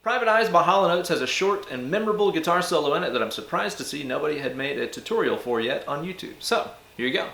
Private Eyes by Hall and Oates has a short and memorable guitar solo in it that I'm surprised to see nobody had made a tutorial for yet on YouTube. So, here you go.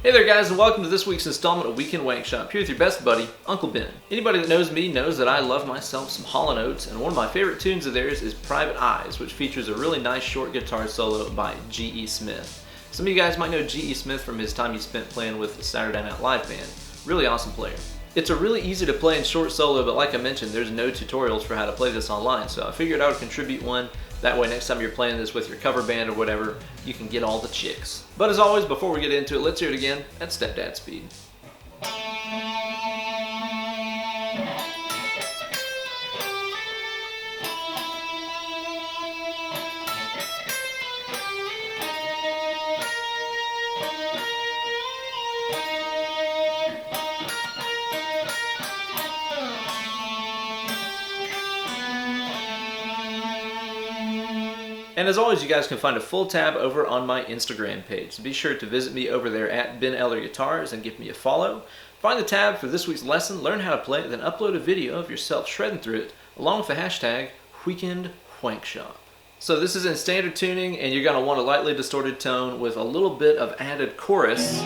Hey there guys, and welcome to this week's installment of Weekend Wankshop, here with your best buddy, Uncle Ben. Anybody that knows me knows that I love myself some Hall and Oates, and one of my favorite tunes of theirs is Private Eyes, which features a really nice short guitar solo by G.E. Smith. Some of you guys might know G.E. Smith from his time he spent playing with the Saturday Night Live band. Really awesome player. It's a really easy to play and short solo, but like I mentioned, there's no tutorials for how to play this online, so I figured I would contribute one. That way next time you're playing this with your cover band or whatever, you can get all the chicks. But as always, before we get into it, let's hear it again at stepdad speed. And as always, you guys can find a full tab over on my Instagram page. So be sure to visit me over there at Ben Eller Guitars and give me a follow. Find the tab for this week's lesson, learn how to play it, then upload a video of yourself shredding through it, along with the hashtag Weekend Wankshop. So this is in standard tuning, and you're going to want a lightly distorted tone with a little bit of added chorus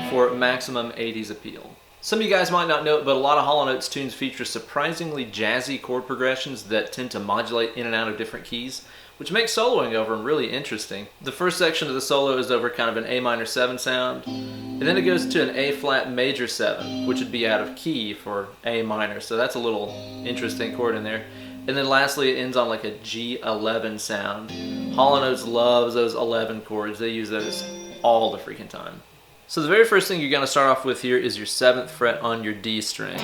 for maximum 80s appeal. Some of you guys might not know it, but a lot of Hall and Oates tunes feature surprisingly jazzy chord progressions that tend to modulate in and out of different keys, which makes soloing over them really interesting. The first section of the solo is over kind of an A minor 7 sound, and then it goes to an A flat major 7, which would be out of key for A minor, so that's a little interesting chord in there. And then lastly, it ends on like a G11 sound. Hall and Oates loves those 11 chords. They use those all the freaking time. So the very first thing you're going to start off with here is your 7th fret on your D string,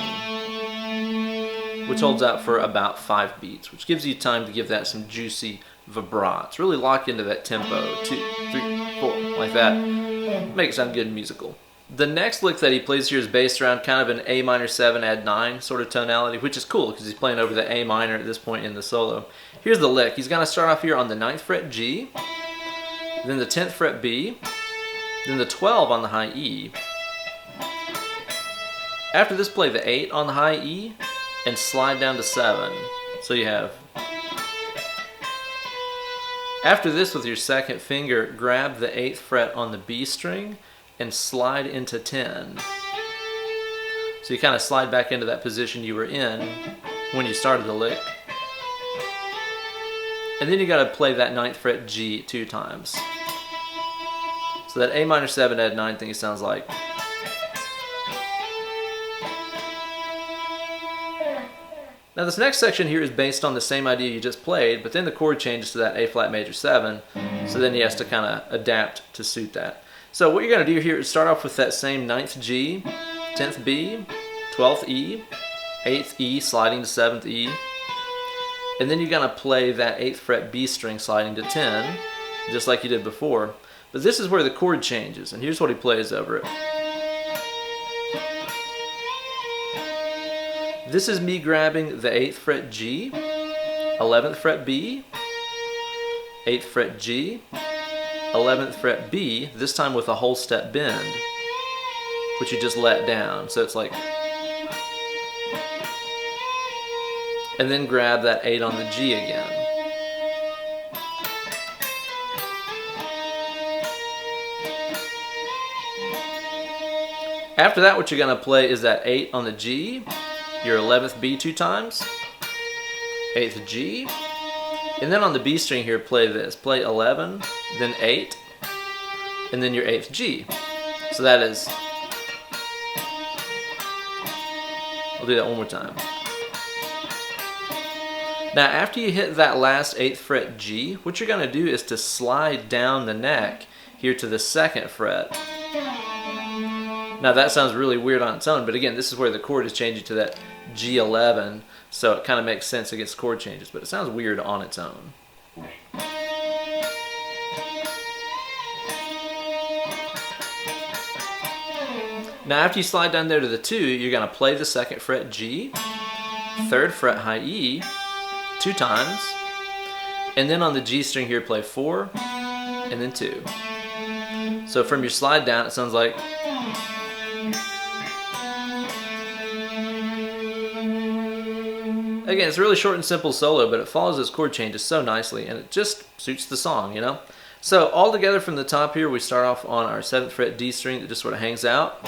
which holds out for about 5 beats, which gives you time to give that some juicy vibrato. Really lock into that tempo, 2, 3, 4, like that. Make it sound good and musical. The next lick that he plays here is based around kind of an A minor 7 add 9 sort of tonality, which is cool because he's playing over the A minor at this point in the solo. Here's the lick. He's going to start off here on the 9th fret G, then the 10th fret B, then the 12 on the high E. After this, play the 8 on the high E and slide down to 7. So you have. After this, with your second finger, grab the 8th fret on the B string and slide into 10. So you kind of slide back into that position you were in when you started the lick. And then you got to play that 9th fret G 2 times. So that A minor 7 add 9 thing sounds like. Now this next section here is based on the same idea you just played, but then the chord changes to that A flat major 7, so then he has to kind of adapt to suit that. So what you're going to do here is start off with that same 9th G, 10th B, 12th E, 8th E sliding to 7th E, and then you're going to play that 8th fret B string sliding to 10, just like you did before. But this is where the chord changes, and here's what he plays over it. This is me grabbing the 8th fret G, 11th fret B, 8th fret G, 11th fret B, this time with a whole step bend, which you just let down. So it's like, and then grab that 8 on the G again. After that, what you're going to play is that 8 on the G, your 11th B 2 times, 8th G, and then on the B string here, play this. Play 11, then 8, and then your 8th G. So that is, I'll do that one more time. Now after you hit that last 8th fret G, what you're going to do is to slide down the neck here to the 2nd fret. Now that sounds really weird on its own, but again, this is where the chord is changing to that G11, so it kind of makes sense against chord changes, but it sounds weird on its own. Now after you slide down there to the 2, you're going to play the 2nd fret G, 3rd fret high E 2 times, and then on the G string here play 4 and then 2. So from your slide down it sounds like again, it's a really short and simple solo, but it follows those chord changes so nicely, and it just suits the song, you know? So all together from the top here, we start off on our 7th fret D string that just sort of hangs out.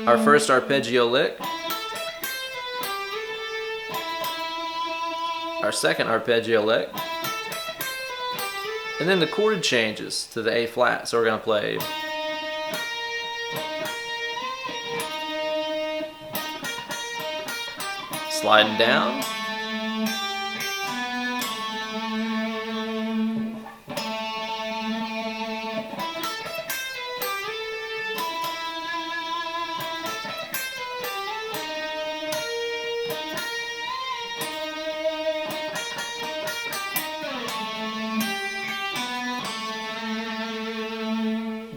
Our first arpeggio lick. Our second arpeggio lick. And then the chord changes to the A flat, so we're going to play sliding down,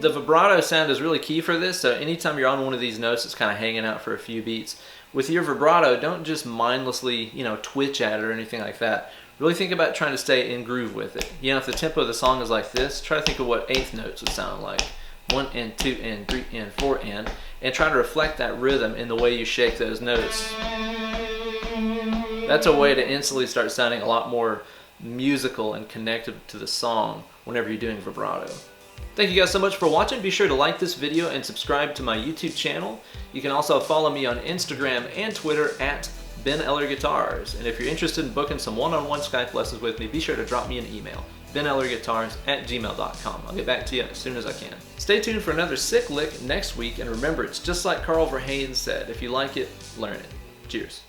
the vibrato sound is really key for this, so anytime you're on one of these notes that's kind of hanging out for a few beats, with your vibrato, don't just mindlessly, twitch at it or anything like that. Really think about trying to stay in groove with it. If the tempo of the song is like this, try to think of what 8th notes would sound like. 1 and 2 and 3 and 4 and try to reflect that rhythm in the way you shake those notes. That's a way to instantly start sounding a lot more musical and connected to the song whenever you're doing vibrato. Thank you guys so much for watching. Be sure to like this video and subscribe to my YouTube channel. You can also follow me on Instagram and Twitter at Ben Eller Guitars. And if you're interested in booking some one-on-one Skype lessons with me, be sure to drop me an email, benellerguitars@gmail.com. I'll get back to you as soon as I can. Stay tuned for another sick lick next week, and remember, it's just like Carl Verheyen said, if you like it, learn it. Cheers.